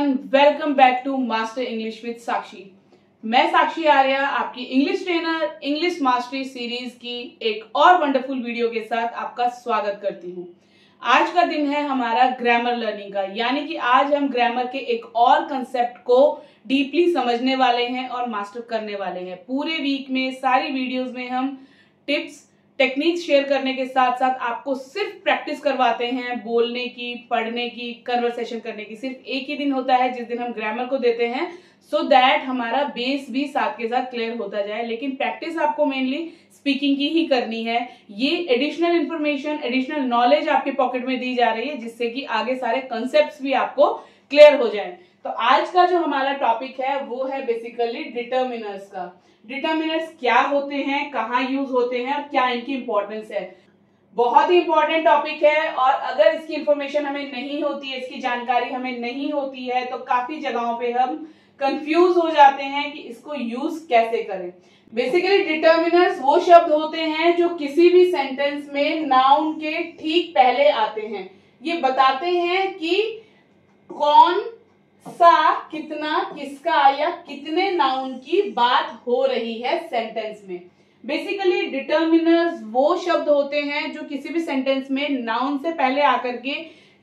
Everyone, welcome back to master English with Sakshi. मैं साक्षी आर्या आपकी English trainer English mastery series की एक और वंडरफुल वीडियो के साथ आपका स्वागत करती हूँ। आज का दिन है हमारा ग्रामर लर्निंग का, यानी कि आज हम ग्रामर के एक और कंसेप्ट को डीपली समझने वाले हैं और मास्टर करने वाले हैं। पूरे वीक में सारी वीडियोस में हम टिप्स टेक्निक्स शेयर करने के साथ साथ आपको सिर्फ प्रैक्टिस करवाते हैं बोलने की, पढ़ने की, कन्वर्सेशन करने की। सिर्फ एक ही दिन होता है जिस दिन हम ग्रामर को देते हैं सो दैट हमारा बेस भी साथ के साथ क्लियर होता जाए, लेकिन प्रैक्टिस आपको मेनली स्पीकिंग की ही करनी है। ये एडिशनल इंफॉर्मेशन, एडिशनल नॉलेज आपके पॉकेट में दी जा रही है जिससे कि आगे सारे कंसेप्ट्स भी आपको क्लियर हो जाए। तो आज का जो हमारा टॉपिक है वो है बेसिकली डिटर्मिनर्स का। डिटर्मिनर्स क्या होते हैं, कहाँ यूज होते हैं और क्या इनकी इंपॉर्टेंस है। बहुत ही इंपॉर्टेंट टॉपिक है और अगर इसकी इंफॉर्मेशन हमें नहीं होती है, इसकी जानकारी हमें नहीं होती है तो काफी जगहों पे हम कंफ्यूज हो जाते हैं कि इसको यूज कैसे करें। बेसिकली डिटर्मिनर्स वो शब्द होते हैं जो किसी भी सेंटेंस में नाउन के ठीक पहले आते हैं। ये बताते हैं कि कौन सा, कितना, किसका या कितने नाउन की बात हो रही है सेंटेंस में। बेसिकली डिटर्मिनर्स वो शब्द होते हैं जो किसी भी सेंटेंस में नाउन से पहले आकर के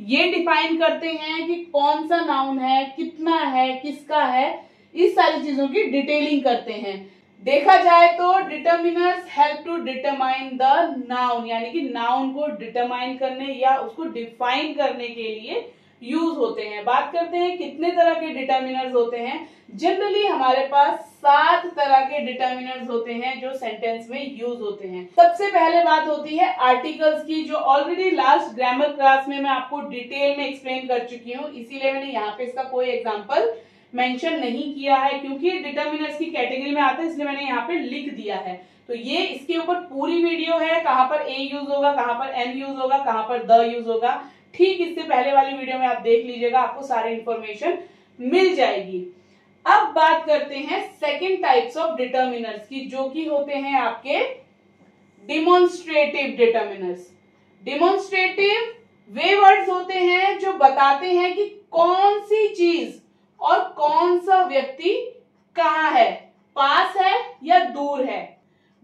ये डिफाइन करते हैं कि कौन सा नाउन है, कितना है, किसका है, इस सारी चीजों की डिटेलिंग करते हैं। देखा जाए तो determiners help to determine the noun, यानी कि नाउन को डिटरमाइन करने या उसको डिफाइन करने के लिए यूज होते हैं। बात करते हैं कितने तरह के डिटर्मिनर्स होते हैं। जनरली हमारे पास 7 तरह के डिटर्मिनर्स होते हैं जो सेंटेंस में यूज होते हैं। सबसे पहले बात होती है आर्टिकल्स की, जो ऑलरेडी लास्ट ग्रामर क्लास में मैं आपको डिटेल में एक्सप्लेन कर चुकी हूँ, इसीलिए मैंने यहाँ पे इसका कोई एग्जाम्पल मेंशन नहीं किया है क्योंकि डिटर्मिनर्स की कैटेगरी में आता है, इसलिए मैंने यहाँ पे लिख दिया है। तो ये इसके ऊपर पूरी वीडियो है, कहाँ पर ए यूज होगा, कहाँ पर एन यूज होगा, कहाँ पर द यूज होगा। ठीक इससे पहले वाली वीडियो में आप देख लीजिएगा, आपको सारी इंफॉर्मेशन मिल जाएगी। अब बात करते हैं सेकंड टाइप्स ऑफ डिटर्मिनर्स की, जो कि होते हैं आपके डिमॉन्स्ट्रेटिव डिटर्मिनर्स। डिमॉन्स्ट्रेटिव वे वर्ड्स होते हैं जो बताते हैं कि कौन सी चीज और कौन सा व्यक्ति कहाँ है, पास है या दूर है।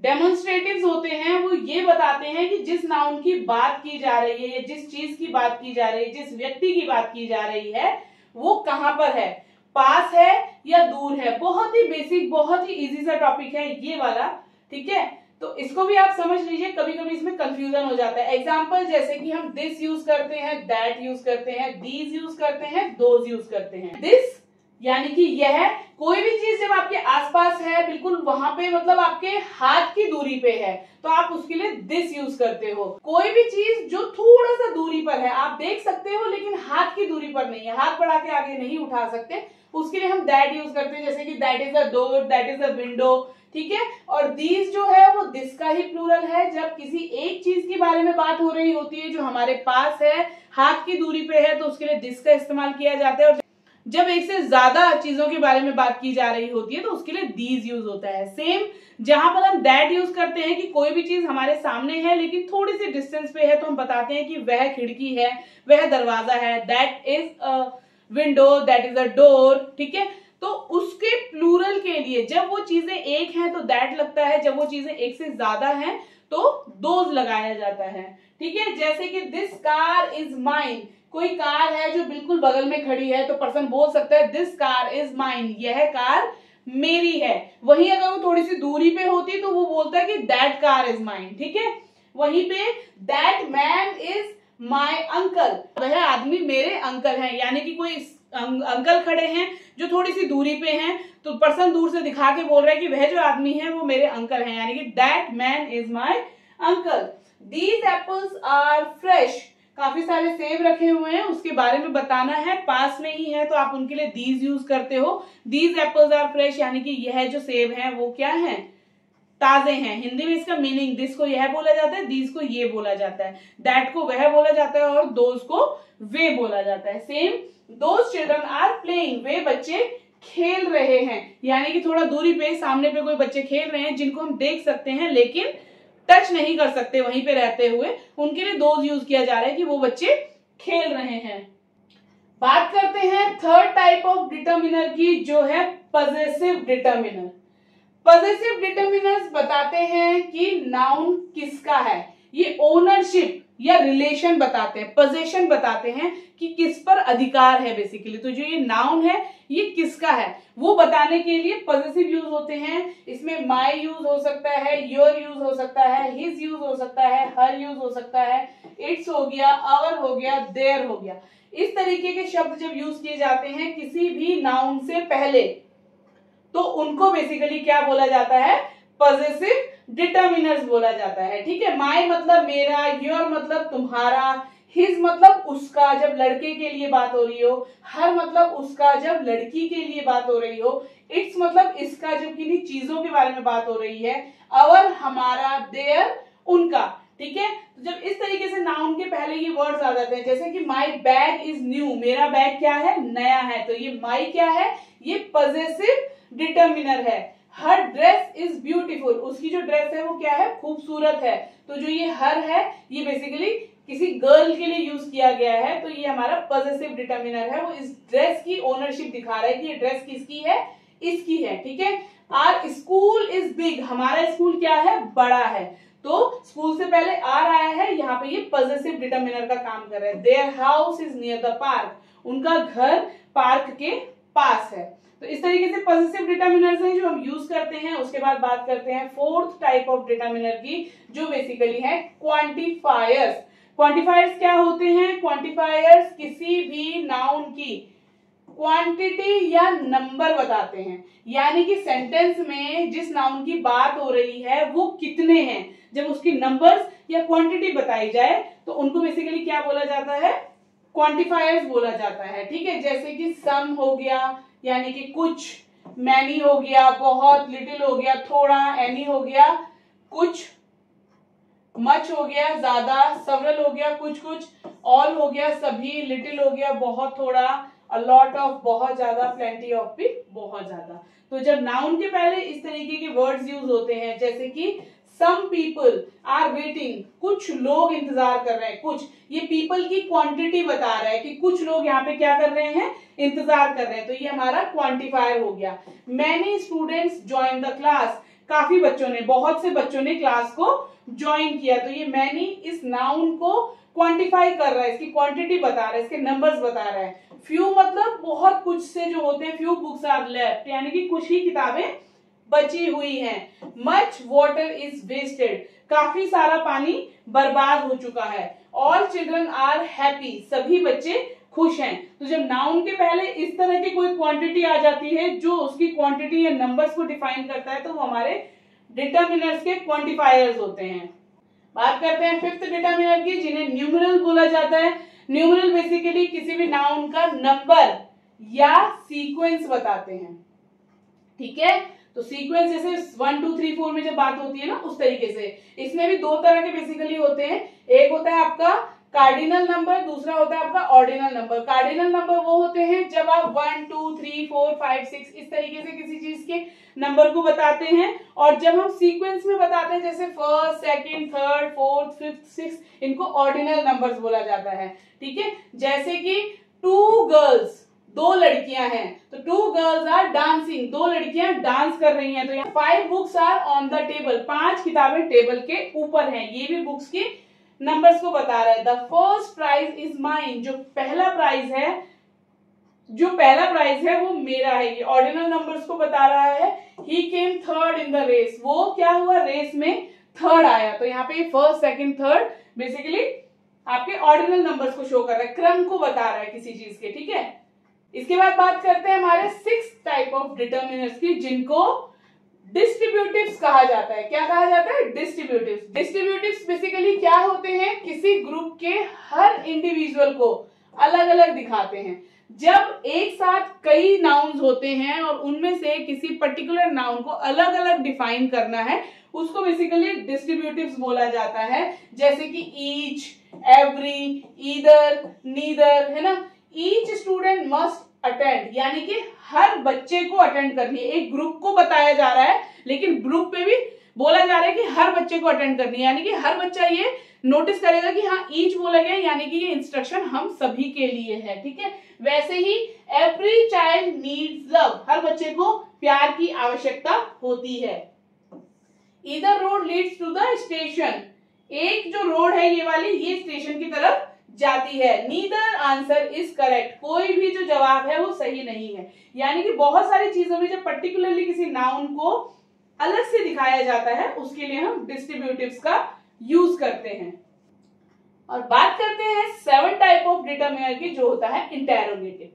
डेमोन्स्ट्रेटिव्स होते हैं वो ये बताते हैं कि जिस नाउन की बात की जा रही है या जिस चीज की बात की जा रही है, जिस व्यक्ति की बात की जा रही है वो कहाँ पर है, पास है या दूर है। बहुत ही बेसिक, बहुत ही इजी सा टॉपिक है ये वाला, ठीक है। तो इसको भी आप समझ लीजिए, कभी कभी इसमें कंफ्यूजन हो जाता है। एग्जाम्पल जैसे कि हम दिस यूज करते हैं, दैट यूज करते हैं, दीज यूज करते हैं, दोज यूज करते हैं। दिस यानी कि यह, कोई भी चीज जब आपके आसपास है, बिल्कुल वहां पे, मतलब आपके हाथ की दूरी पे है, तो आप उसके लिए दिस यूज करते हो। कोई भी चीज जो थोड़ा सा दूरी पर है, आप देख सकते हो लेकिन हाथ की दूरी पर नहीं है, हाथ बढ़ा के आगे नहीं उठा सकते, उसके लिए हम दैट यूज करते हैं। जैसे कि that is the door, that is the window, ठीक है। और दीज जो है वो दिस का ही प्लूरल है। जब किसी एक चीज के बारे में बात हो रही होती है जो हमारे पास है, हाथ की दूरी पे है, तो उसके लिए दिस का इस्तेमाल किया जाता है। और जब एक से ज्यादा चीजों के बारे में बात की जा रही होती है तो उसके लिए दीज यूज होता है। सेम जहां पर हम दैट यूज करते हैं कि कोई भी चीज हमारे सामने है लेकिन थोड़ी सी डिस्टेंस पे है, तो हम बताते हैं कि वह खिड़की है, वह दरवाजा है, that is a window, that is a door, ठीक है। तो उसके प्लूरल के लिए जब वो चीजें एक हैं तो दैट लगता है, जब वो चीजें एक से ज्यादा हैं तो दोज लगाया जाता है, ठीक है। जैसे कि दिस कार इज माइन, कोई कार है जो बिल्कुल बगल में खड़ी है तो पर्सन बोल सकता है दिस कार इज माइन, यह कार मेरी है। वहीं अगर वो थोड़ी सी दूरी पे होती तो वो बोलता है कि दैट कार इज माइन, ठीक है। वहीं पे that man is my uncle, वह आदमी मेरे अंकल हैं, यानी कि कोई अंकल खड़े हैं जो थोड़ी सी दूरी पे हैं तो पर्सन दूर से दिखा के बोल रहा है कि वह जो आदमी है वो मेरे अंकल हैं, यानी कि that man is my uncle. These apples are fresh, काफी सारे सेब रखे हुए हैं, उसके बारे में बताना है, पास में ही है तो आप उनके लिए दीज यूज करते हो। दीज एप्पल्स आर फ्रेश यानी कि यह जो सेब हैं वो क्या हैं, ताजे हैं। हिंदी में इसका मीनिंग दिस को यह बोला जाता है, दीज को ये बोला जाता है, दैट को वह बोला जाता है और दोज को वे बोला जाता है। Same those children are playing, वे बच्चे खेल रहे हैं, यानी कि थोड़ा दूरी पे सामने पे कोई बच्चे खेल रहे हैं जिनको हम देख सकते हैं लेकिन टच नहीं कर सकते वहीं पे रहते हुए, उनके लिए दोज यूज किया जा रहा है कि वो बच्चे खेल रहे हैं। बात करते हैं third type type of determiner की जो है पजेसिव डिटर्मिनर। पजेसिव डिटर्मिनर्स बताते हैं कि नाउन किसका है, ये ओनरशिप या रिलेशन बताते हैं, पोजीशन बताते हैं कि किस पर अधिकार है बेसिकली। तो जो ये नाउन है ये किसका है वो बताने के लिए पजेसिव यूज होते हैं। इसमें माई यूज हो सकता है, योर यूज हो सकता है, हिज यूज हो सकता है, हर यूज हो सकता है, इट्स हो गया, आवर हो गया, देयर हो गया। इस तरीके के शब्द जब यूज किए जाते हैं किसी भी नाउन से पहले तो उनको बेसिकली क्या बोला जाता है, पजेसिव डिटर्मिनर्स बोला जाता है। ठीक है, माई मतलब मेरा, योर मतलब तुम्हारा, हिज मतलब उसका जब लड़के के लिए बात हो रही हो, हर मतलब उसका जब लड़की के लिए बात हो रही हो, इट्स मतलब इसका जब किन्हीं चीजों के बारे में बात हो रही है, अवर हमारा, देयर उनका। ठीक है, तो जब इस तरीके से नाउन के पहले ये वर्ड्स आ जाते हैं, जैसे कि माई बैग इज न्यू, मेरा बैग क्या है, नया है, तो ये माई क्या है, ये पजेसिव डिटर्मिनर है। हर ड्रेस इज ब्यूटीफुल, उसकी जो ड्रेस है वो क्या है, खूबसूरत है। तो जो ये हर है ये बेसिकली किसी गर्ल के लिए यूज किया गया है, तो ये हमारा पजेसिव डिटर्मिनर है। वो इस ड्रेस की ओनरशिप दिखा रहा है कि ये ड्रेस किसकी है, इसकी है। ठीक है, आर स्कूल इज बिग, हमारा स्कूल क्या है, बड़ा है। तो स्कूल से पहले आर आया है, यहाँ पे ये पजेसिव डिटर्मिनर का काम कर रहा है। Their house is near the park, उनका घर पार्क के पास है। तो इस तरीके से पजेसिव डिटर्मिनर्स हैं जो हम यूज करते हैं। उसके बाद बात करते हैं फोर्थ टाइप ऑफ डिटर्मिनर की, जो बेसिकली है क्वांटिफायर्स। क्वांटिफायर्स क्या होते हैं, क्वांटिफायर्स किसी भी नाउन की क्वांटिटी या नंबर बताते हैं, यानी कि सेंटेंस में जिस नाउन की बात हो रही है वो कितने हैं, जब उसकी नंबर्स या क्वांटिटी बताई जाए तो उनको बेसिकली क्या बोला जाता है, क्वांटिफायर्स बोला जाता है। ठीक है, जैसे कि सम हो गया यानी कि कुछ, मैनी हो गया बहुत, लिटिल हो गया थोड़ा, एनी हो गया कुछ, मच हो गया ज्यादा, सेवरल हो गया कुछ कुछ, ऑल हो गया सभी, लिटिल हो गया बहुत थोड़ा, अ लॉट ऑफ बहुत ज्यादा, प्लेंटी ऑफ भी बहुत ज्यादा। तो जब नाउन के पहले इस तरीके के वर्ड्स यूज होते हैं, जैसे कि सम पीपल आर वेटिंग, कुछ लोग इंतजार कर रहे हैं, कुछ, ये पीपल की क्वांटिटी बता रहा है कि कुछ लोग यहाँ पे क्या कर रहे हैं, इंतजार कर रहे हैं, तो ये हमारा क्वांटिफायर हो गया। Many students join the class, काफी बच्चों ने, बहुत से बच्चों ने क्लास को ज्वाइन किया, तो ये मैनी इस नाउन को क्वांटिफाई कर रहा है, इसकी क्वांटिटी बता रहा है, इसके नंबर्स बता रहा है। फ्यू मतलब बहुत कुछ से जो होते हैं, फ्यू बुक्स आर लेफ्ट, यानी कि कुछ ही किताबें बची हुई हैं। मच वाटर इज वेस्टेड, काफी सारा पानी बर्बाद हो चुका है। ऑल चिल्ड्रन आर हैप्पी, सभी बच्चे खुश हैं। तो जब नाउन के पहले इस तरह की कोई क्वांटिटी आ जाती है जो उसकी क्वांटिटी या नंबर्स को डिफाइन करता है, तो वो हमारे डिटर्मिनर्स के क्वांटिफायर्स होते हैं। बात करते हैं फिफ्थ डिटर्मिनर की, जिन्हें न्यूमेरल बोला जाता है। न्यूमेरल बेसिकली किसी भी नाउन का नंबर या सीक्वेंस बताते हैं। ठीक है, तो सीक्वेंस जैसे 1 2 3 4 में जब बात होती है ना, उस तरीके से इसमें भी दो तरह के बेसिकली होते हैं। एक होता है आपका कार्डिनल नंबर, दूसरा होता है आपका ऑर्डिनल नंबर। कार्डिनल नंबर वो होते हैं जब आप 1 2 3 4 5 6 इस तरीके से किसी चीज के नंबर को बताते हैं, और जब हम सीक्वेंस में बताते हैं जैसे first, second, third, fourth, fifth, six, इनको ऑर्डिनल नंबर्स बोला जाता है। ठीक है, जैसे कि 2 गर्ल्स, 2 लड़कियां हैं, तो 2 गर्ल्स आर डांसिंग, 2 लड़कियां डांस कर रही हैं। तो यहाँ 5 books are on the table, 5 किताबें टेबल के ऊपर हैं, ये भी बुक्स के नंबर्स को बता रहा है। The first prize is mine, जो पहला प्राइज है वो मेरा है, ये ऑर्डिनल नंबर्स को बता रहा है। ही केम थर्ड इन द रेस, वो क्या हुआ, रेस में थर्ड आया। तो यहाँ पे फर्स्ट, सेकंड, थर्ड बेसिकली आपके ऑर्डिनल नंबर्स को शो कर रहा है, क्रम को बता रहा है किसी चीज के। ठीक है, इसके बाद बात करते हैं हमारे 6th टाइप ऑफ डिटर्मिनर्स की, जिनको डिस्ट्रीब्यूटिव्स कहा जाता है। क्या कहा जाता है, डिस्ट्रीब्यूटिव्स। डिस्ट्रीब्यूटिव्स बेसिकली क्या होते हैं, किसी ग्रुप के हर इंडिविजुअल को अलग अलग दिखाते हैं। जब एक साथ कई नाउन्स होते हैं और उनमें से किसी पर्टिकुलर नाउन को अलग अलग डिफाइन करना है, उसको बेसिकली डिस्ट्रीब्यूटिव्स बोला जाता है। जैसे कि ईच, एवरी, ईदर, नीदर, है ना। ईच स्टूडेंट मस्ट अटेंड, यानी कि हर बच्चे को अटेंड करनी है। एक ग्रुप को बताया जा रहा है, लेकिन ग्रुप पे भी बोला जा रहा है कि हर बच्चे को अटेंड करनी है, यानी कि हर बच्चा ये नोटिस करेगा कि हाँ ईच बोला गया, यानी कि ये इंस्ट्रक्शन हम सभी के लिए है। ठीक है, वैसे ही एवरी चाइल्ड बच्चे को प्यार की आवश्यकता होती है। Either road leads to the station, एक जो रोड है ये वाली, ये स्टेशन की तरफ जाती है। नीदर आंसर इज करेक्ट, कोई भी जो जवाब है वो सही नहीं है। यानी कि बहुत सारी चीजों में जब पर्टिकुलरली किसी नाउन को अलग से दिखाया जाता है उसके लिए हम डिस्ट्रीब्यूटिव्स का यूज करते हैं। और बात करते हैं 7 टाइप ऑफ डिटर्मिनर की, जो होता है इंटेरोगेटिव।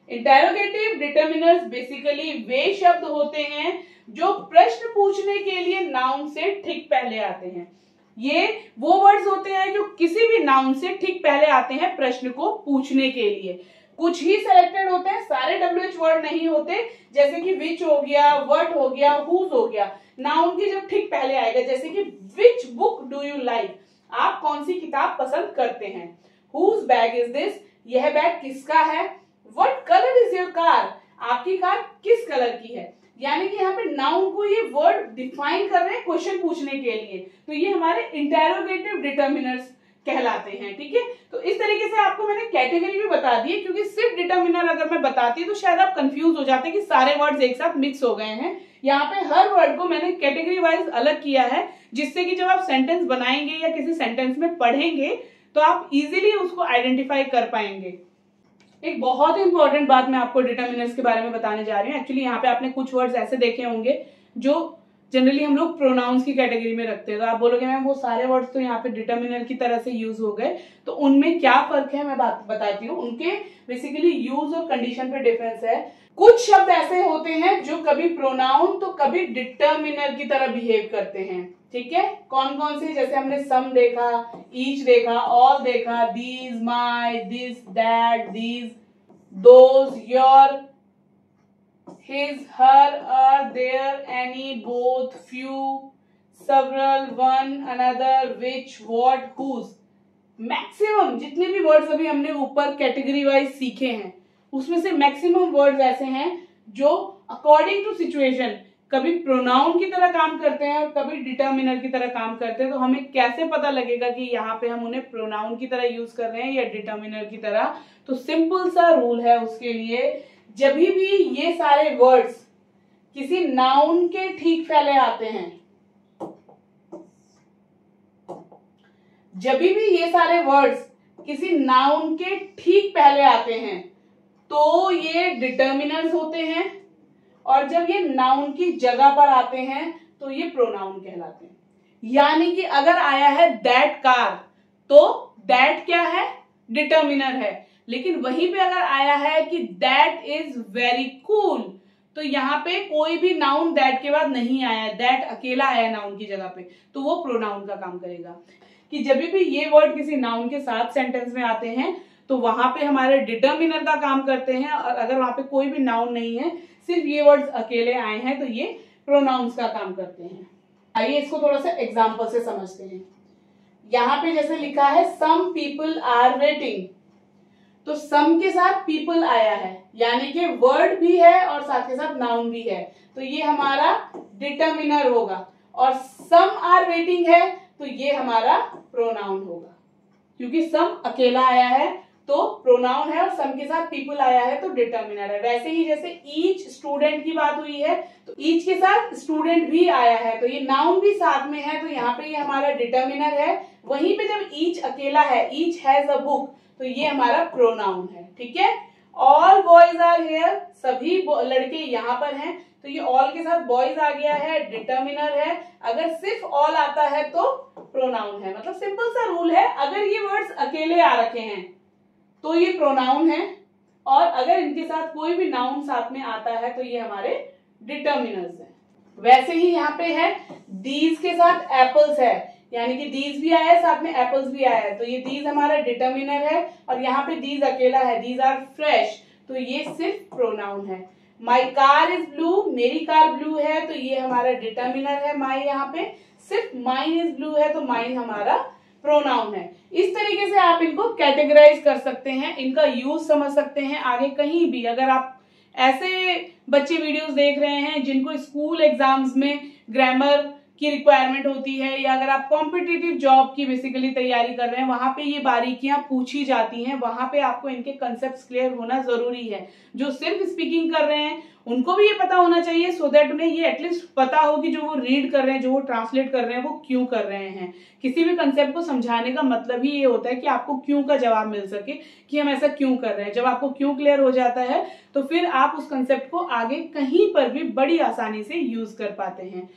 इंटेरोगेटिव डिटर्मिनर्स बेसिकली वे शब्द होते हैं जो प्रश्न पूछने के लिए नाउन से ठीक पहले आते हैं। ये वो वर्ड्स होते हैं जो किसी भी नाउन से ठीक पहले आते हैं प्रश्न को पूछने के लिए। कुछ ही सिलेक्टेड होते हैं, सारे WH वर्ड नहीं होते, जैसे कि विच हो गया, व्हाट हो गया, हुज हो गया। नाउन की जब ठीक पहले आएगा, जैसे कि which book do you like, आप कौन सी किताब पसंद करते हैं। हुज बैग इज दिस, यह बैग किसका है। What colour is your car, आपकी कार किस कलर की है। यानी कि यहाँ पे नाउन को ये वर्ड डिफाइन कर रहे हैं क्वेश्चन पूछने के लिए, तो ये हमारे इंटेरोगेटिव डिटर्मिनर्स कहलाते हैं। ठीक है, तो इस तरीके से आपको मैंने कैटेगरी भी बता दी है, क्योंकि सिर्फ डिटर्मिनर अगर मैं बताती तो शायद आप कंफ्यूज हो जाते कि सारे वर्ड्स एक साथ मिक्स हो गए हैं। यहाँ पे हर वर्ड को मैंने कैटेगरी वाइज अलग किया है, जिससे कि जब आप सेंटेंस बनाएंगे या किसी सेंटेंस में पढ़ेंगे तो आप इजीली उसको आइडेंटिफाई कर पाएंगे। एक बहुत ही इंपॉर्टेंट बात मैं आपको डिटर्मिनर्स के बारे में बताने जा रही हूँ। एक्चुअली यहाँ पे आपने कुछ वर्ड्स ऐसे देखे होंगे जो जनरली हम लोग प्रोनाउंस की कैटेगरी में रखते हैं, तो आप बोलोगे मैम वो सारे वर्ड्स तो यहाँ पे डिटर्मिनर की तरह से यूज हो गए, तो उनमें क्या फर्क है मैं बात बताती हूँ। उनके बेसिकली यूज और कंडीशन पे डिफरेंस है। कुछ शब्द ऐसे होते हैं जो कभी प्रोनाउन तो कभी डिटर्मिनर की तरह बिहेव करते हैं। ठीक है, कौन कौन से, जैसे हमने सम देखा, ईच देखा, ऑल देखा, these, my, this, that, these, those, your, his, her, their, any, both, few, several, one, another, which, what, whose। Maximum जितने भी वर्ड्स अभी हमने ऊपर कैटेगरी वाइज सीखे हैं उसमें से मैक्सिमम वर्ड्स ऐसे हैं जो अकॉर्डिंग टू सिचुएशन कभी प्रोनाउन की तरह काम करते हैं और कभी डिटर्मिनर की तरह काम करते हैं। तो हमें कैसे पता लगेगा कि यहाँ पे हम उन्हें प्रोनाउन की तरह यूज कर रहे हैं या डिटर्मिनर की तरह। तो सिंपल सा रूल है उसके लिए, जब भी ये सारे वर्ड्स किसी नाउन के ठीक पहले आते हैं, जब भी ये सारे वर्ड्स किसी नाउन के ठीक पहले आते हैं तो ये डिटर्मिनर्स होते हैं, और जब ये नाउन की जगह पर आते हैं तो ये प्रोनाउन कहलाते हैं। यानी कि अगर आया है दैट कार तो दैट क्या है, डिटर्मिनर है। लेकिन वहीं पे अगर आया है कि दैट इज वेरी कूल, तो यहाँ पे कोई भी नाउन दैट के बाद नहीं आया, दैट अकेला आया नाउन की जगह पे, तो वो प्रोनाउन का काम करेगा। कि जब भी ये वर्ड किसी नाउन के साथ सेंटेंस में आते हैं तो वहां पे हमारे डिटर्मिनर का काम करते हैं, और अगर वहां पे कोई भी नाउन नहीं है, सिर्फ ये वर्ड्स अकेले आए हैं, तो ये प्रोनाउंस का काम करते हैं। आइए इसको थोड़ा सा एग्जाम्पल से समझते हैं। यहाँ पे जैसे लिखा है सम पीपल आर वेटिंग, तो सम के साथ पीपल आया है, यानी कि वर्ड भी है और साथ के साथ नाउन भी है, तो ये हमारा डिटर्मिनर होगा। और सम आर वेटिंग है तो ये हमारा प्रोनाउन होगा, क्योंकि सम अकेला आया है तो प्रोनाउन है और सम के साथ पीपल आया है तो डिटर्मिनर है। वैसे ही जैसे ईच स्टूडेंट की बात हुई है तो ईच के साथ स्टूडेंट भी आया है, तो ये नाउन भी साथ में है, तो यहाँ पे ये हमारा डिटर्मिनर है। वहीं पे जब ईच अकेला है, ईच हैज अ बुक, तो ये हमारा प्रोनाउन है। ठीक है, ऑल बॉयज आर हियर, सभी लड़के यहाँ पर हैं, तो ये ऑल के साथ बॉयज आ गया है, डिटर्मिनर है। अगर सिर्फ ऑल आता है तो प्रोनाउन है। मतलब सिंपल सा रूल है, अगर ये वर्ड्स अकेले आ रखे हैं तो ये प्रोनाउन है, और अगर इनके साथ कोई भी नाउन साथ में आता है तो ये हमारे डिटर्मिनर्स हैं। वैसे ही यहाँ पे है दीज के साथ एप्पल्स है, यानी कि दीज भी आया है साथ में एप्पल्स भी आया है, तो ये दीज हमारा डिटर्मिनर है। और यहाँ पे दीज अकेला है, दीज आर फ्रेश, तो ये सिर्फ प्रोनाउन है। माई कार इज ब्लू, मेरी कार ब्लू है, तो ये हमारा डिटर्मिनर है माई। यहाँ पे सिर्फ माइन इज ब्लू है, तो माइन हमारा प्रोनाउन है। इस तरीके से आप इनको कैटेगराइज कर सकते हैं, इनका यूज समझ सकते हैं। आगे कहीं भी अगर आप ऐसे बच्चे वीडियोस देख रहे हैं जिनको स्कूल एग्जाम्स में ग्रामर की रिक्वायरमेंट होती है, या अगर आप कॉम्पिटिटिव जॉब की बेसिकली तैयारी कर रहे हैं, वहां पे ये बारीकियां पूछी जाती हैं, वहां पे आपको इनके कंसेप्ट क्लियर होना जरूरी है। जो सिर्फ स्पीकिंग कर रहे हैं उनको भी ये पता होना चाहिए, सो दैट उन्हें ये एटलीस्ट पता हो कि जो वो रीड कर रहे हैं, जो वो ट्रांसलेट कर रहे हैं, वो क्यों कर रहे हैं। किसी भी कंसेप्ट को समझाने का मतलब ही ये होता है कि आपको क्यों का जवाब मिल सके, कि हम ऐसा क्यों कर रहे हैं। जब आपको क्यों क्लियर हो जाता है तो फिर आप उस कंसेप्ट को आगे कहीं पर भी बड़ी आसानी से यूज कर पाते हैं।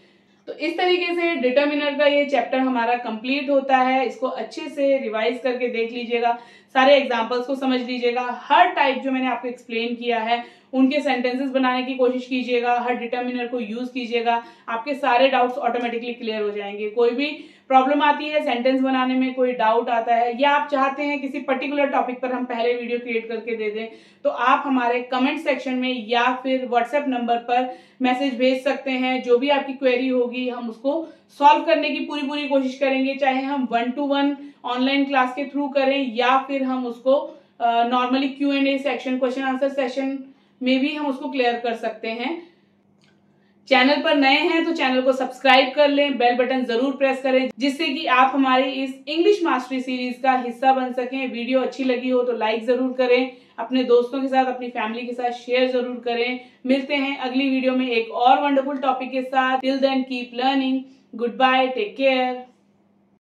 तो इस तरीके से डिटर्मिनर का ये चैप्टर हमारा कंप्लीट होता है। इसको अच्छे से रिवाइज करके देख लीजिएगा, सारे एग्जांपल्स को समझ लीजिएगा, हर टाइप जो मैंने आपको एक्सप्लेन किया है उनके सेंटेंसेस बनाने की कोशिश कीजिएगा, हर डिटर्मिनर को यूज कीजिएगा, आपके सारे डाउट्स ऑटोमेटिकली क्लियर हो जाएंगे। कोई भी प्रॉब्लम आती है सेंटेंस बनाने में, कोई डाउट आता है, या आप चाहते हैं किसी पर्टिकुलर टॉपिक पर हम पहले वीडियो क्रिएट करके दे दें, तो आप हमारे कमेंट सेक्शन में या फिर व्हाट्सएप नंबर पर मैसेज भेज सकते हैं। जो भी आपकी क्वेरी होगी हम उसको सॉल्व करने की पूरी कोशिश करेंगे, चाहे हम 1-to-1 ऑनलाइन क्लास के थ्रू करें या फिर हम उसको normally Q&A section, question answer session में भी हम उसको क्लियर कर सकते हैं। चैनल पर नए हैं तो चैनल को सब्सक्राइब कर लें, बेल बटन जरूर प्रेस करें, जिससे कि आप हमारी इस इंग्लिश मास्टरी सीरीज का हिस्सा बन सकें। वीडियो अच्छी लगी हो तो लाइक जरूर करें, अपने दोस्तों के साथ, अपनी फैमिली के साथ शेयर जरूर करें। मिलते हैं अगली वीडियो में एक और वंडरफुल टॉपिक के साथ। Till then keep learning. Goodbye, take care.